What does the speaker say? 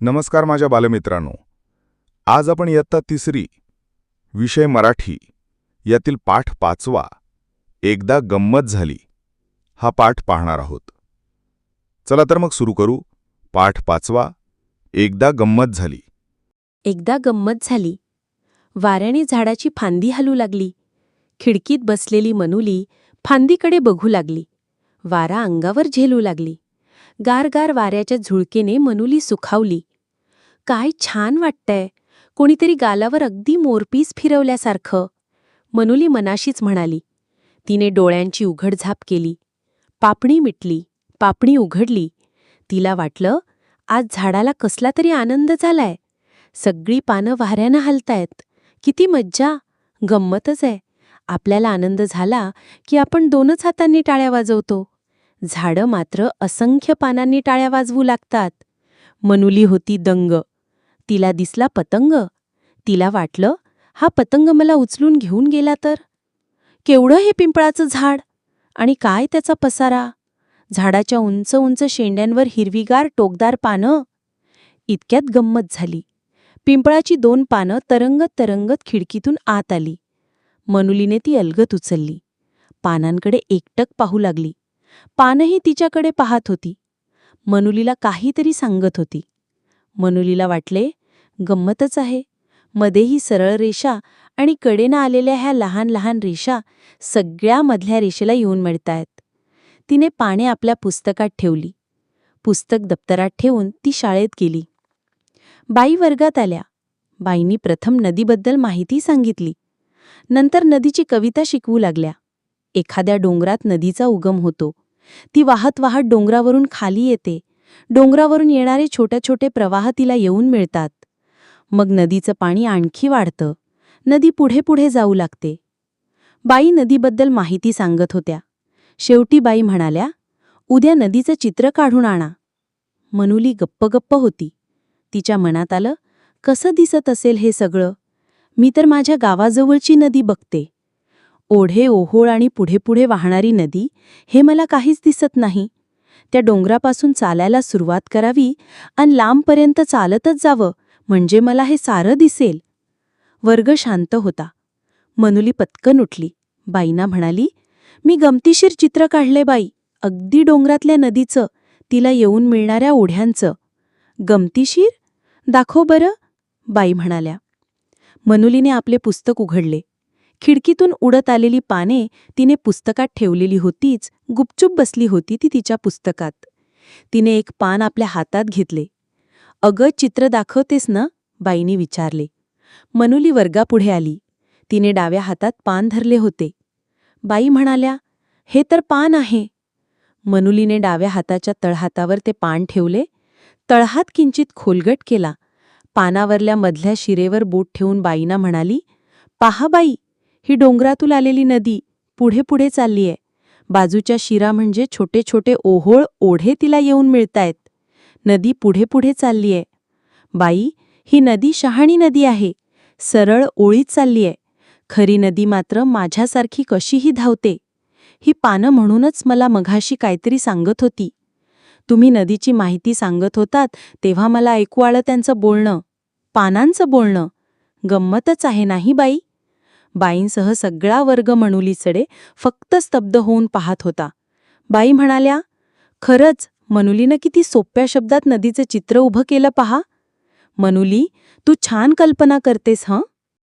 नमस्कार माझ्या बालमित्रांनो. आज आपण इयत्ता 3री विषय मराठी यातील पाठ 5वा एकदा गंमत झाली हा पाठ पाहणार आहोत. चला तर मग सुरू करू. पाठ 5वा एकदा गंमत झाली. एकदा गंमत झाली. वाऱ्याने झाडाची फांदी हलू लागली. खिडकीत बसलेली मनुली फांदीकडे बघू लागली. वारा अंगावर झेलू लागली. गारगार वाऱ्याच्या झुळकेने मनुली सुखावली. काय छान वाटतंय, कोणीतरी गालावर अगदी मोरपीस फिरवल्यासारखं, मनुली मनाशीच म्हणाली. तिने डोळ्यांची उघडझाप केली. पापणी मिटली, पापणी उघडली. तिला वाटलं, आज झाडाला कसला तरी आनंद झालाय. सगळी पानं वाऱ्यानं हलतायत. किती मज्जा, गंमतच आहे. आपल्याला आनंद झाला की आपण 2च हातांनी टाळ्या वाजवतो. झाडं मात्र असंख्य पानांनी टाळ्या वाजवू लागतात. मनुली होती दंग. तिला दिसला पतंग. तिला वाटलं, हा पतंग मला उचलून घेऊन गेला तर. केवढं हे पिंपळाचं झाड, आणि काय त्याचा पसारा. झाडाच्या उंच उंच शेंड्यांवर हिरवीगार टोकदार पानं. इतक्यात गंमत झाली. पिंपळाची 2 पानं तरंगत तरंगत खिडकीतून आत आली. मनुलीने ती अलगद उचलली. पानांकडे एकटक पाहू लागली. पानंही तिच्याकडे पाहत होती. मनुलीला काहीतरी सांगत होती. मनुलीला वाटले, गंमतच आहे. मध्येही सरळ रेषा आणि कडेनं आलेल्या ह्या लहान लहान रेषा सगळ्या मधल्या रेषेला येऊन मिळतायत. तिने पाने आपल्या पुस्तकात ठेवली. पुस्तक दप्तरात ठेवून ती शाळेत गेली. बाई वर्गात आल्या. बाईंनी प्रथम नदीबद्दल माहिती सांगितली. नंतर नदीची कविता शिकवू लागल्या. एखाद्या डोंगरात नदीचा उगम होतो. ती वाहत वाहत डोंगरावरून खाली येते. डोंगरावरून येणारे छोटे छोटे प्रवाह तिला येऊन मिळतात. मग नदीचं पाणी आणखी वाढतं. नदी पुढे पुढे जाऊ लागते. बाई नदीबद्दल माहिती सांगत होत्या. शेवटी बाई म्हणाल्या, उद्या नदीचं चित्र काढून आणा. मनुली गप्प गप्प होती. तिच्या मनात आलं, कसं दिसत असेल हे सगळं. मी तर माझ्या गावाजवळची नदी बघते. ओढे ओहोळ आणि पुढे पुढे वाहणारी नदी हे मला काहीच दिसत नाही. त्या डोंगरापासून चालायला सुरुवात करावी आणि लांबपर्यंत चालतच जावं, म्हणजे मला हे सारं दिसेल. वर्ग शांत होता. मनुली पटकन उठली. बाईंना म्हणाली, मी गमतीशीर चित्र काढले बाई, अगदी डोंगरातल्या नदीचं, तिला येऊन मिळणाऱ्या ओढ्यांचं. गमतीशीर? दाखव बरं, बाई म्हणाल्या. मनुलीने आपले पुस्तक उघडले. खिडकीतून उडत आलेली पाने तिने पुस्तकात ठेवलेली होतीच, गुपचूप बसली होती ती तिच्या पुस्तकात. तिने एक पान आपल्या हातात घेतले. अगं, चित्र दाखवतेस ना, बाईंनी विचारले. मनुली वर्गापुढे आली. तिने डाव्या हातात पान धरले होते. बाई म्हणाल्या, हे तर पान आहे. मनुलीने डाव्या हाताच्या तळहातावर ते पान ठेवले. तळहात किंचित खोलगट केला. पानावरल्या मधल्या शिरेवर बोट ठेवून बाईंना म्हणाली, पहा बाई, ही डोंगरातून आलेली नदी पुढे पुढे चाललीये. बाजूच्या शिरा म्हणजे छोटे छोटे ओहोळ ओढे तिला येऊन मिळतायत. नदी पुढे पुढे चाललीये. बाई, ही नदी शहाणी नदी आहे. सरळ ओळीत चाललीये. खरी नदी मात्र माझ्यासारखी कशीही धावते. ही पानं म्हणूनच मला मघाशी काहीतरी सांगत होती. तुम्ही नदीची माहिती सांगत होतात तेव्हा मला ऐकू आलं त्यांचं बोलणं, पानांचं बोलणं. गंमतच आहे नाही बाई. बाईंसह सगळा वर्ग मनुलीकडे फक्त स्तब्ध होऊन पाहत होता. बाई म्हणाल्या, खरंच मनुलीनं किती सोप्या शब्दात नदीचं चित्र उभं केलं पहा. मनुली, तू छान कल्पना करतेस हं.